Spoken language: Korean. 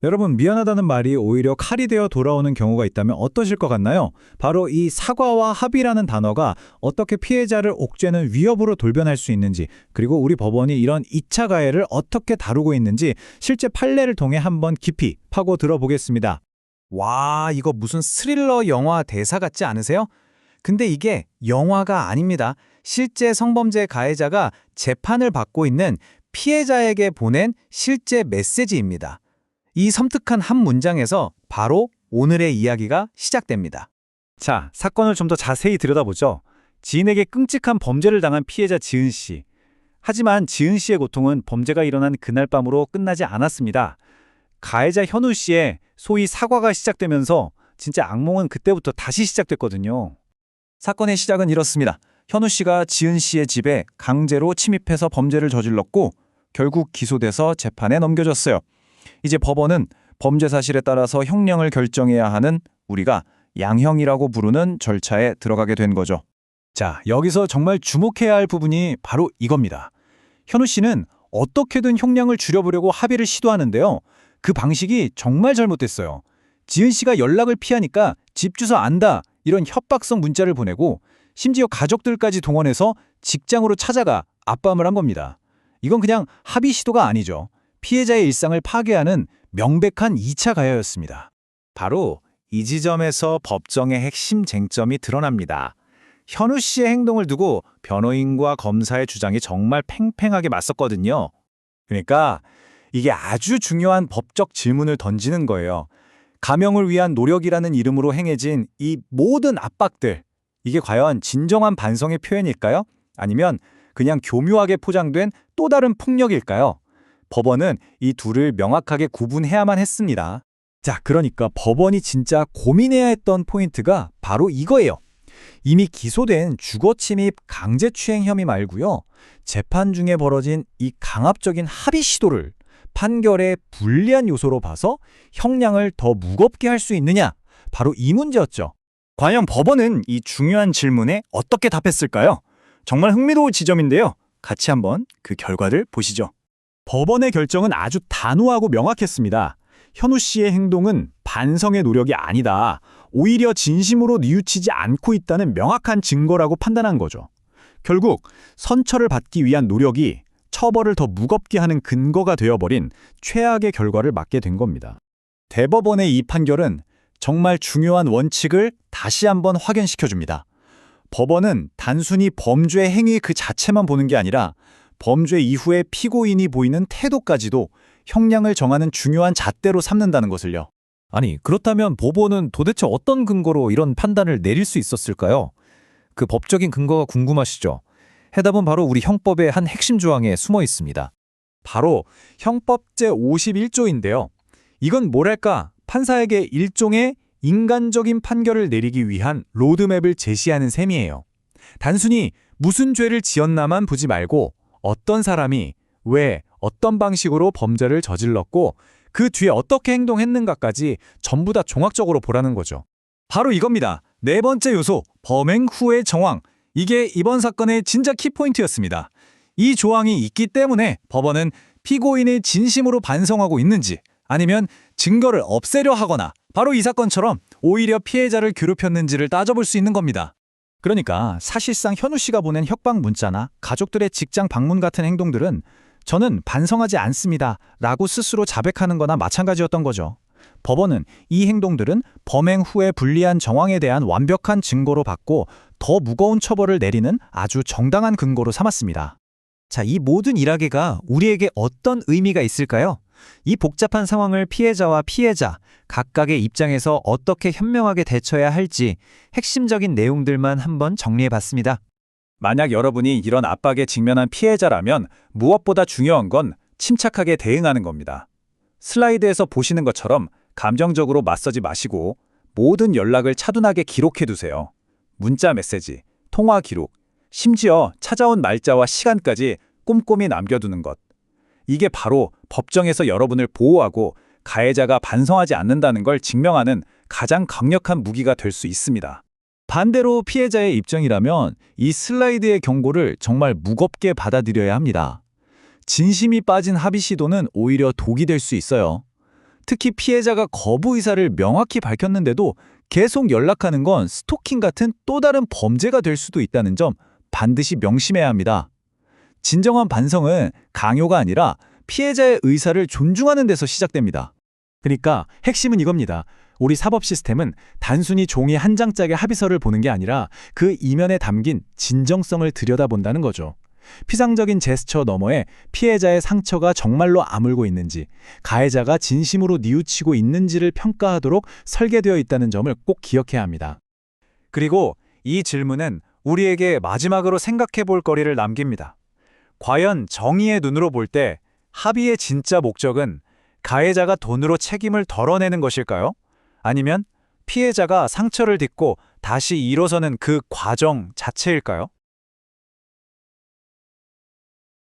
여러분, 미안하다는 말이 오히려 칼이 되어 돌아오는 경우가 있다면 어떠실 것 같나요? 바로 이 사과와 합의라는 단어가 어떻게 피해자를 옥죄는 위협으로 돌변할 수 있는지, 그리고 우리 법원이 이런 2차 가해를 어떻게 다루고 있는지 실제 판례를 통해 한번 깊이 파고 들어보겠습니다. 와, 이거 무슨 스릴러 영화 대사 같지 않으세요? 근데 이게 영화가 아닙니다. 실제 성범죄 가해자가 재판을 받고 있는 피해자에게 보낸 실제 메시지입니다. 이 섬뜩한 한 문장에서 바로 오늘의 이야기가 시작됩니다. 자, 사건을 좀 더 자세히 들여다보죠. 지인에게 끔찍한 범죄를 당한 피해자 지은 씨. 하지만 지은 씨의 고통은 범죄가 일어난 그날 밤으로 끝나지 않았습니다. 가해자 현우 씨의 소위 사과가 시작되면서 진짜 악몽은 그때부터 다시 시작됐거든요. 사건의 시작은 이렇습니다. 현우 씨가 지은 씨의 집에 강제로 침입해서 범죄를 저질렀고 결국 기소돼서 재판에 넘겨졌어요. 이제 법원은 범죄 사실에 따라서 형량을 결정해야 하는 우리가 양형이라고 부르는 절차에 들어가게 된 거죠. 자, 여기서 정말 주목해야 할 부분이 바로 이겁니다. 현우 씨는 어떻게든 형량을 줄여보려고 합의를 시도하는데요. 그 방식이 정말 잘못됐어요. 지은 씨가 연락을 피하니까 집 주소 안다 이런 협박성 문자를 보내고 심지어 가족들까지 동원해서 직장으로 찾아가 압박을 한 겁니다. 이건 그냥 합의 시도가 아니죠. 피해자의 일상을 파괴하는 명백한 2차 가해였습니다. 바로 이 지점에서 법정의 핵심 쟁점이 드러납니다. 현우 씨의 행동을 두고 변호인과 검사의 주장이 정말 팽팽하게 맞섰거든요. 그러니까 이게 아주 중요한 법적 질문을 던지는 거예요. 가명을 위한 노력이라는 이름으로 행해진 이 모든 압박들, 이게 과연 진정한 반성의 표현일까요? 아니면 그냥 교묘하게 포장된 또 다른 폭력일까요? 법원은 이 둘을 명확하게 구분해야만 했습니다. 자, 그러니까 법원이 진짜 고민해야 했던 포인트가 바로 이거예요. 이미 기소된 주거침입 강제추행 혐의 말고요. 재판 중에 벌어진 이 강압적인 합의 시도를 판결의 불리한 요소로 봐서 형량을 더 무겁게 할 수 있느냐? 바로 이 문제였죠. 과연 법원은 이 중요한 질문에 어떻게 답했을까요? 정말 흥미로운 지점인데요. 같이 한번 그 결과를 보시죠. 법원의 결정은 아주 단호하고 명확했습니다. 현우 씨의 행동은 반성의 노력이 아니다. 오히려 진심으로 뉘우치지 않고 있다는 명확한 증거라고 판단한 거죠. 결국 선처를 받기 위한 노력이 처벌을 더 무겁게 하는 근거가 되어버린 최악의 결과를 맞게 된 겁니다. 대법원의 이 판결은 정말 중요한 원칙을 다시 한번 확인시켜줍니다. 법원은 단순히 범죄 행위 그 자체만 보는 게 아니라 범죄 이후에 피고인이 보이는 태도까지도 형량을 정하는 중요한 잣대로 삼는다는 것을요. 아니, 그렇다면 법원은 도대체 어떤 근거로 이런 판단을 내릴 수 있었을까요? 그 법적인 근거가 궁금하시죠? 해답은 바로 우리 형법의 한 핵심 조항에 숨어 있습니다. 바로 형법 제51조인데요. 이건 뭐랄까, 판사에게 일종의 인간적인 판결을 내리기 위한 로드맵을 제시하는 셈이에요. 단순히 무슨 죄를 지었나만 보지 말고 어떤 사람이 왜 어떤 방식으로 범죄를 저질렀고 그 뒤에 어떻게 행동했는가까지 전부 다 종합적으로 보라는 거죠. 바로 이겁니다. 네 번째 요소, 범행 후의 정황. 이게 이번 사건의 진짜 키포인트였습니다. 이 조항이 있기 때문에 법원은 피고인이 진심으로 반성하고 있는지 아니면 증거를 없애려 하거나 바로 이 사건처럼 오히려 피해자를 괴롭혔는지를 따져볼 수 있는 겁니다. 그러니까 사실상 현우 씨가 보낸 협박 문자나 가족들의 직장 방문 같은 행동들은 저는 반성하지 않습니다 라고 스스로 자백하는 거나 마찬가지였던 거죠. 법원은 이 행동들은 범행 후에 불리한 정황에 대한 완벽한 증거로 봤고 더 무거운 처벌을 내리는 아주 정당한 근거로 삼았습니다. 자, 이 모든 일화계가 우리에게 어떤 의미가 있을까요? 이 복잡한 상황을 피해자와 피해자, 각각의 입장에서 어떻게 현명하게 대처해야 할지 핵심적인 내용들만 한번 정리해봤습니다. 만약 여러분이 이런 압박에 직면한 피해자라면 무엇보다 중요한 건 침착하게 대응하는 겁니다. 슬라이드에서 보시는 것처럼 감정적으로 맞서지 마시고 모든 연락을 차분하게 기록해두세요. 문자 메시지, 통화 기록, 심지어 찾아온 날짜와 시간까지 꼼꼼히 남겨두는 것. 이게 바로 법정에서 여러분을 보호하고 가해자가 반성하지 않는다는 걸 증명하는 가장 강력한 무기가 될 수 있습니다. 반대로 피해자의 입장이라면 이 슬라이드의 경고를 정말 무겁게 받아들여야 합니다. 진심이 빠진 합의 시도는 오히려 독이 될 수 있어요. 특히 피해자가 거부 의사를 명확히 밝혔는데도 계속 연락하는 건 스토킹 같은 또 다른 범죄가 될 수도 있다는 점 반드시 명심해야 합니다. 진정한 반성은 강요가 아니라 피해자의 의사를 존중하는 데서 시작됩니다. 그러니까 핵심은 이겁니다. 우리 사법 시스템은 단순히 종이 한 장짝의 합의서를 보는 게 아니라 그 이면에 담긴 진정성을 들여다본다는 거죠. 피상적인 제스처 너머에 피해자의 상처가 정말로 아물고 있는지, 가해자가 진심으로 뉘우치고 있는지를 평가하도록 설계되어 있다는 점을 꼭 기억해야 합니다. 그리고 이 질문은 우리에게 마지막으로 생각해 볼 거리를 남깁니다. 과연 정의의 눈으로 볼 때 합의의 진짜 목적은 가해자가 돈으로 책임을 덜어내는 것일까요? 아니면 피해자가 상처를 딛고 다시 일어서는 그 과정 자체일까요?